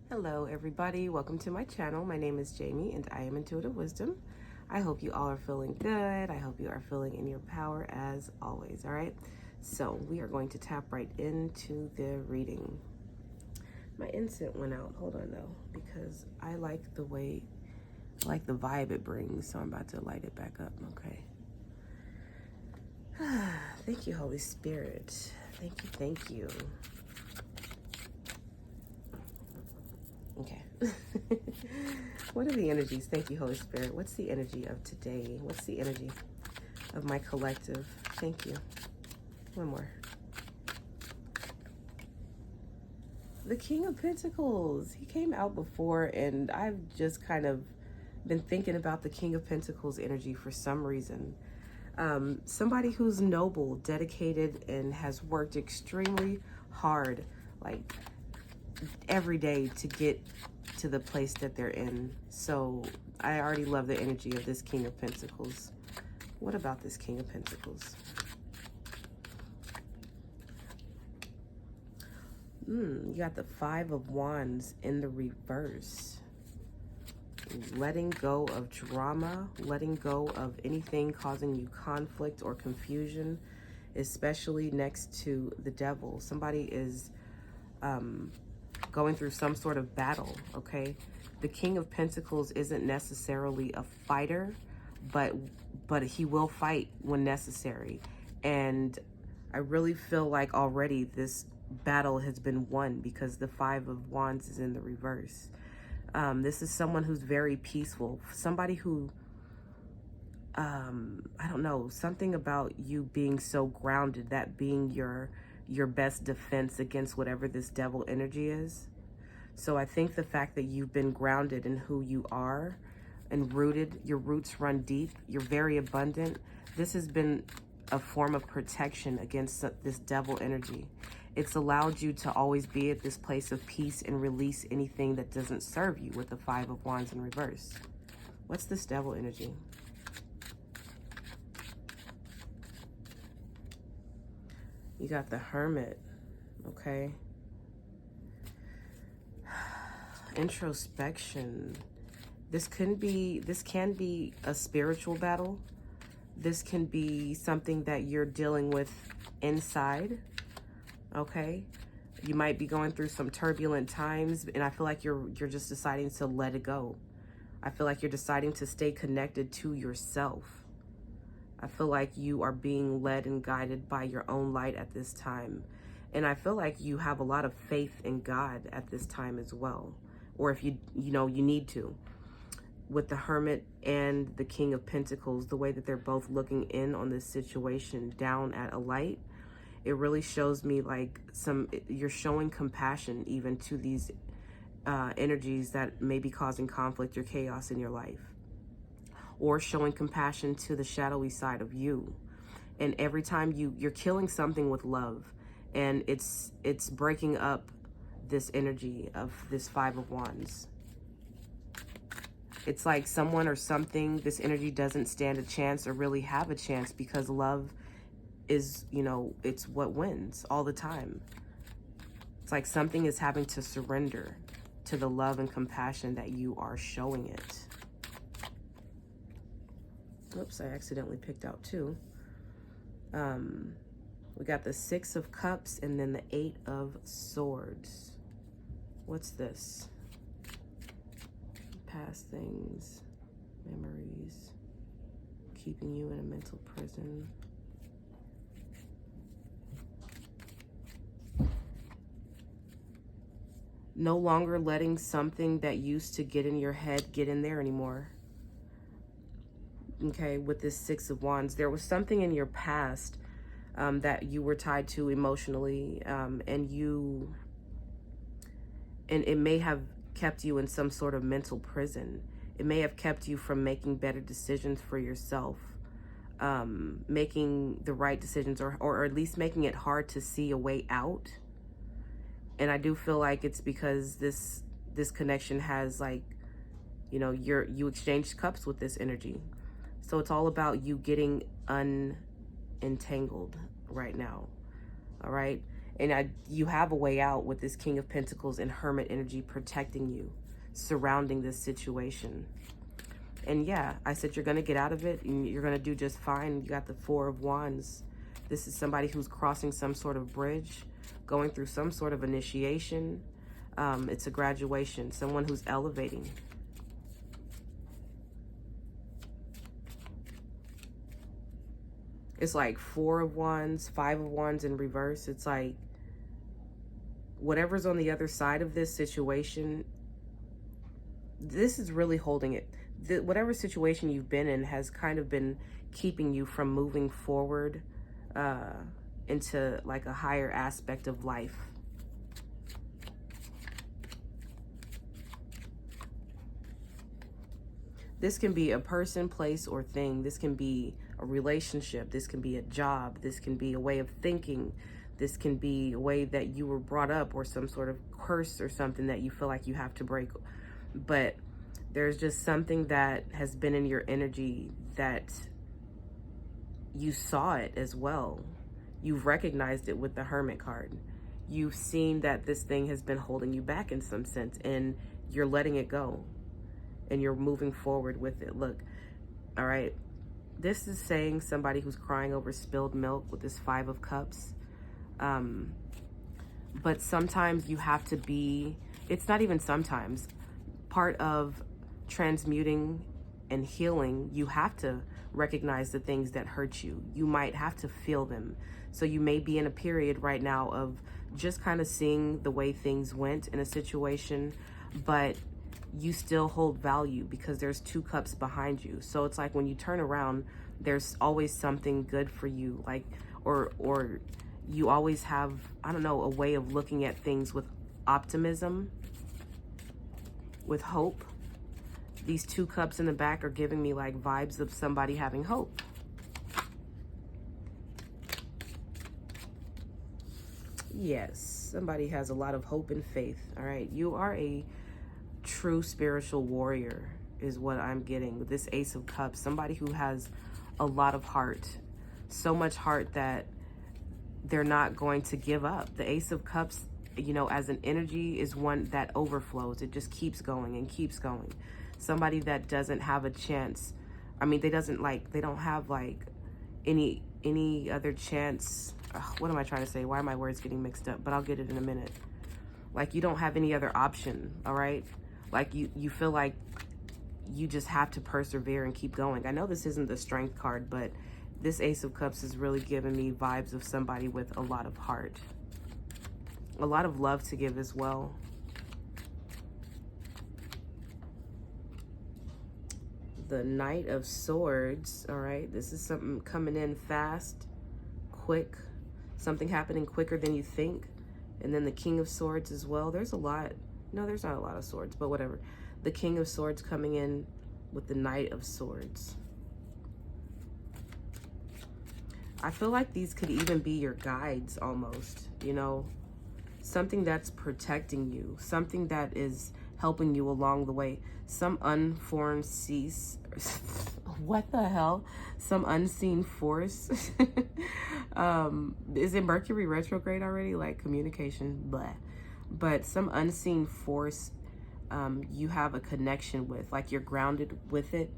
Hello everybody, welcome to my channel. My name is Jamie and I am Intuitive Wisdom. I hope you all are feeling good. I hope you are feeling in your power as always, all right? So we are going to tap right into the reading. My incense went out, hold on though, because I like the vibe it brings, so I'm about to light it back up, okay? Thank you, Holy Spirit. Thank you. Okay. What are the energies? Thank you, Holy Spirit. What's the energy of today? What's the energy of my collective? Thank you. One more. The King of Pentacles. He came out before, and I've just kind of been thinking about the King of Pentacles energy for some reason. Somebody who's noble, dedicated, and has worked extremely hard, like every day to get to the place that they're in. So I already love the energy of this King of Pentacles. What about this King of Pentacles? You got the Five of Wands in the reverse. Letting go of drama, letting go of anything causing you conflict or confusion, especially next to the Devil. Somebody is going through some sort of battle, okay? The King of Pentacles isn't necessarily a fighter, but he will fight when necessary. And I really feel like already this battle has been won because the Five of Wands is in the reverse. This is someone who's very peaceful, somebody who, I don't know, something about you being so grounded, that being your best defense against whatever this devil energy is. So I think the fact that you've been grounded in who you are and rooted, your roots run deep, you're very abundant. This has been a form of protection against this devil energy. It's allowed you to always be at this place of peace and release anything that doesn't serve you with the Five of Wands in reverse. What's this devil energy? You got the Hermit, okay? Introspection. This can be a spiritual battle. This can be something that you're dealing with inside, okay? You might be going through some turbulent times, and I feel like you're just deciding to let it go. I feel like you're deciding to stay connected to yourself. I feel like you are being led and guided by your own light at this time. And I feel like you have a lot of faith in God at this time as well. Or if you need to. With the Hermit and the King of Pentacles, the way that they're both looking in on this situation down at a light, it really shows me like you're showing compassion even to these energies that may be causing conflict or chaos in your life. Or showing compassion to the shadowy side of you. And every time you're killing something with love, and it's breaking up this energy of this Five of Wands. It's like someone or something, this energy doesn't stand a chance or really have a chance, because love is, it's what wins all the time. It's like something is having to surrender to the love and compassion that you are showing it. Oops, I accidentally picked out two. We got the Six of Cups and then the Eight of Swords. What's this? Past things, memories, keeping you in a mental prison. No longer letting something that used to get in your head get in there anymore. Okay, with this Six of Wands, there was something in your past that you were tied to emotionally, and it may have kept you in some sort of mental prison. It may have kept you from making better decisions for yourself, making the right decisions, or at least making it hard to see a way out. And I do feel like it's because this connection has, like, you exchanged cups with this energy. So it's all about you getting unentangled right now. All right. And you have a way out with this King of Pentacles and Hermit energy protecting you, surrounding this situation. And yeah, I said you're going to get out of it and you're going to do just fine. You got the Four of Wands. This is somebody who's crossing some sort of bridge, going through some sort of initiation. It's a graduation, someone who's elevating. It's like Four of Wands, Five of Wands in reverse. It's like whatever's on the other side of this situation, this is really holding it. Whatever situation you've been in has kind of been keeping you from moving forward into like a higher aspect of life. This can be a person, place, or thing. This can be a relationship. This can be a job. This can be a way of thinking. This can be a way that you were brought up, or some sort of curse or something that you feel like you have to break. But there's just something that has been in your energy that you saw it as well. You've recognized it with the Hermit card. You've seen that this thing has been holding you back in some sense, and you're letting it go. And you're moving forward with it. Look, all right, this is saying somebody who's crying over spilled milk with this Five of Cups. But sometimes you have to be, it's not even sometimes, part of transmuting and healing, you have to recognize the things that hurt you. You might have to feel them. So you may be in a period right now of just kind of seeing the way things went in a situation, but you still hold value because there's two cups behind you. So it's like when you turn around, there's always something good for you, like, or you always have, I don't know, a way of looking at things with optimism, with hope. These two cups in the back are giving me like vibes of somebody having hope. Yes, somebody has a lot of hope and faith. All right, you are a true spiritual warrior is what I'm getting with this Ace of Cups. Somebody who has a lot of heart, so much heart that they're not going to give up. The Ace of Cups, you know, as an energy is one that overflows. It just keeps going and keeps going. Somebody that doesn't have a chance. I mean, they don't have like any other chance. What am I trying to say? Why are my words getting mixed up? But I'll get it in a minute. Like you don't have any other option, all right? Like you feel like you just have to persevere and keep going. I know this isn't the Strength card, but this Ace of Cups is really giving me vibes of somebody with a lot of heart. A lot of love to give as well. The Knight of Swords, all right? This is something coming in fast, quick, something happening quicker than you think. And then the King of Swords as well. There's a lot. No, there's not a lot of swords, but whatever. The King of Swords coming in with the Knight of Swords. I feel like these could even be your guides almost, you know, something that's protecting you, something that is helping you along the way. Some unforeseen cease. What the hell? Some unseen force. Is it Mercury retrograde already? Like communication, blah. But some unseen force you have a connection with, like you're grounded with it.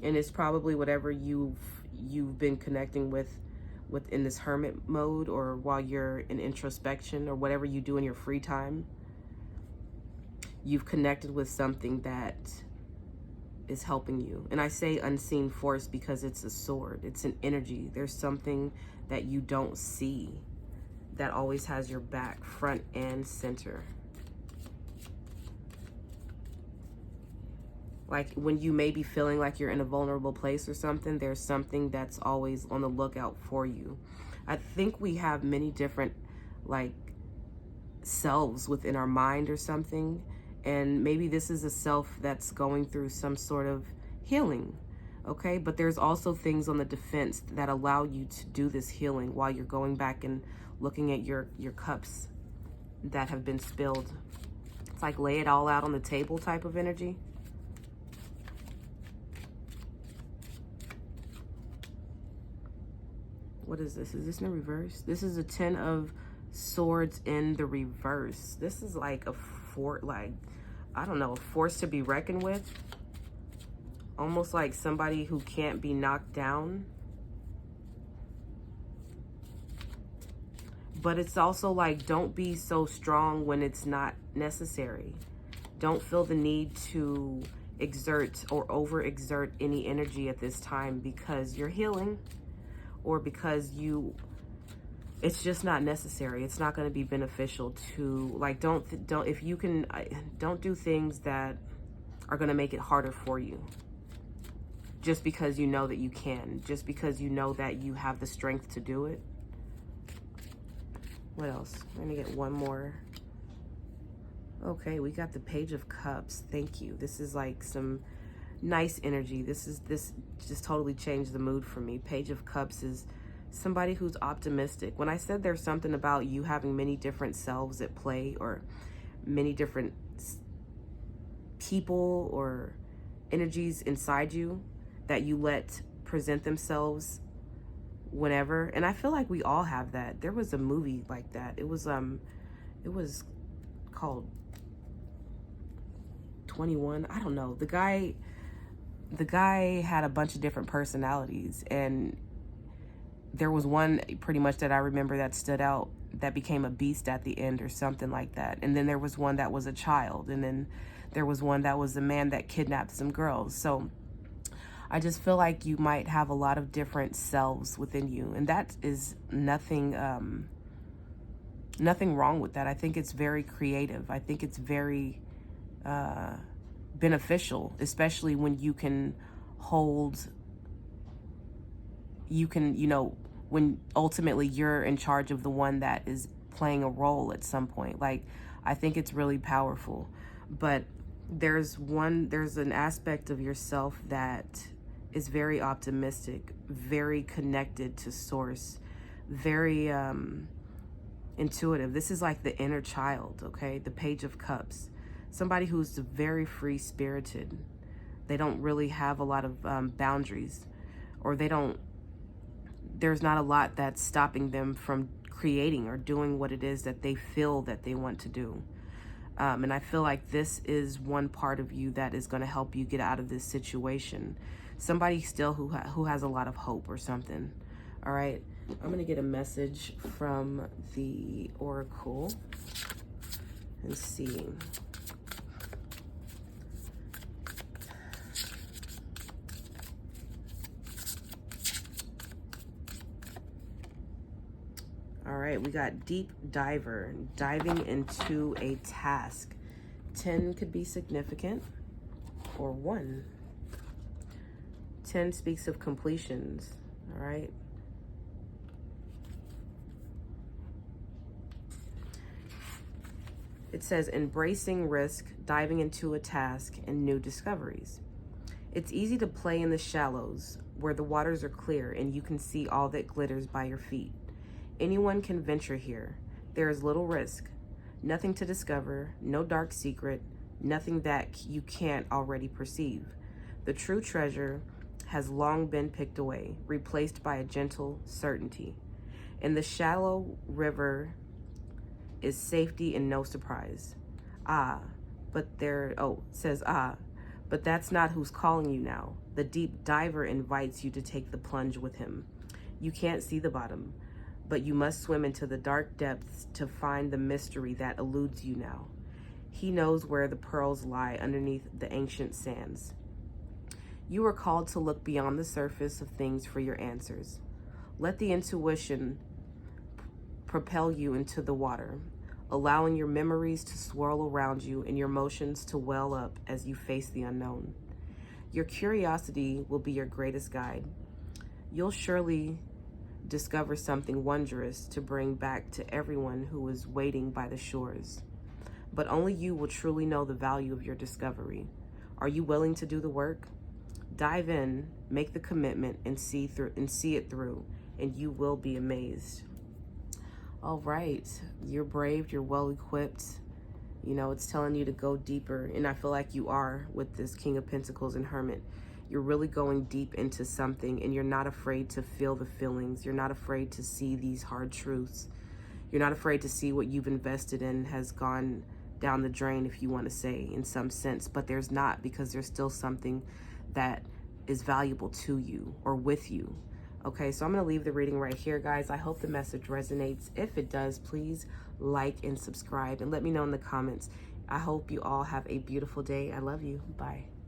And it's probably whatever you've been connecting with in this hermit mode, or while you're in introspection, or whatever you do in your free time. You've connected with something that is helping you. And I say unseen force because it's a sword. It's an energy. There's something that you don't see that always has your back, front and center. Like when you may be feeling like you're in a vulnerable place or something, there's something that's always on the lookout for you. I think we have many different like selves within our mind or something. And maybe this is a self that's going through some sort of healing, okay? But there's also things on the defense that allow you to do this healing while you're going back and looking at your cups that have been spilled. It's like lay it all out on the table type of energy. What is this? Is this in the reverse? This is a 10 of Swords in the reverse. This is like a I don't know, a force to be reckoned with. Almost like somebody who can't be knocked down. But it's also like, don't be so strong when it's not necessary. Don't feel the need to exert or overexert any energy at this time because you're healing, or because it's just not necessary. It's not going to be beneficial to, like, don't if you can, don't do things that are going to make it harder for you. Just because you know that you can, just because you know that you have the strength to do it. What else? I'm going to get one more. Okay, we got the Page of Cups. Thank you. This is like some nice energy. This just totally changed the mood for me. Page of Cups is somebody who's optimistic. When I said there's something about you having many different selves at play, or many different people or energies inside you that you let present themselves whenever. And I feel like we all have that. There was a movie like that. It was called 21. I don't know. The guy had a bunch of different personalities, and there was one pretty much that I remember that stood out, that became a beast at the end or something like that. And then there was one that was a child, and then there was one that was a man that kidnapped some girls. So I just feel like you might have a lot of different selves within you, and that is nothing wrong with that. I think it's very creative. I think it's very beneficial, especially when you can when ultimately you're in charge of the one that is playing a role at some point. Like, I think it's really powerful. But there's an aspect of yourself that is very optimistic, very connected to source, very intuitive. This is like the inner child, okay? The Page of Cups. Somebody who's very free-spirited. They don't really have a lot of boundaries, or there's not a lot that's stopping them from creating or doing what it is that they feel that they want to do. And I feel like this is one part of you that is going to help you get out of this situation. Somebody still who has a lot of hope or something. All right. I'm going to get a message from the Oracle and see. All right, we got Deep Diver, diving into a task. 10 could be significant, or 1. 10 speaks of completions, all right? It says, embracing risk, diving into a task, and new discoveries. It's easy to play in the shallows, where the waters are clear and you can see all that glitters by your feet. Anyone can venture here. There is little risk, nothing to discover, no dark secret, nothing that you can't already perceive. The true treasure has long been picked away, replaced by a gentle certainty. In the shallow river is safety and no surprise. But that's not who's calling you now. The deep diver invites you to take the plunge with him. You can't see the bottom, but you must swim into the dark depths to find the mystery that eludes you now. He knows where the pearls lie underneath the ancient sands. You are called to look beyond the surface of things for your answers. Let the intuition propel you into the water, allowing your memories to swirl around you and your emotions to well up as you face the unknown. Your curiosity will be your greatest guide. You'll surely discover something wondrous to bring back to everyone who is waiting by the shores. But only you will truly know the value of your discovery. Are you willing to do the work? Dive in, make the commitment, and see it through, and you will be amazed. All right, you're brave, you're well equipped. You know, it's telling you to go deeper, and I feel like you are with this King of Pentacles and Hermit. You're really going deep into something, and you're not afraid to feel the feelings. You're not afraid to see these hard truths. You're not afraid to see what you've invested in has gone down the drain, if you want to say, in some sense. But there's not, because there's still something that is valuable to you or with you. Okay, so I'm going to leave the reading right here, guys. I hope the message resonates. If it does, please like and subscribe and let me know in the comments. I hope you all have a beautiful day. I love you. Bye.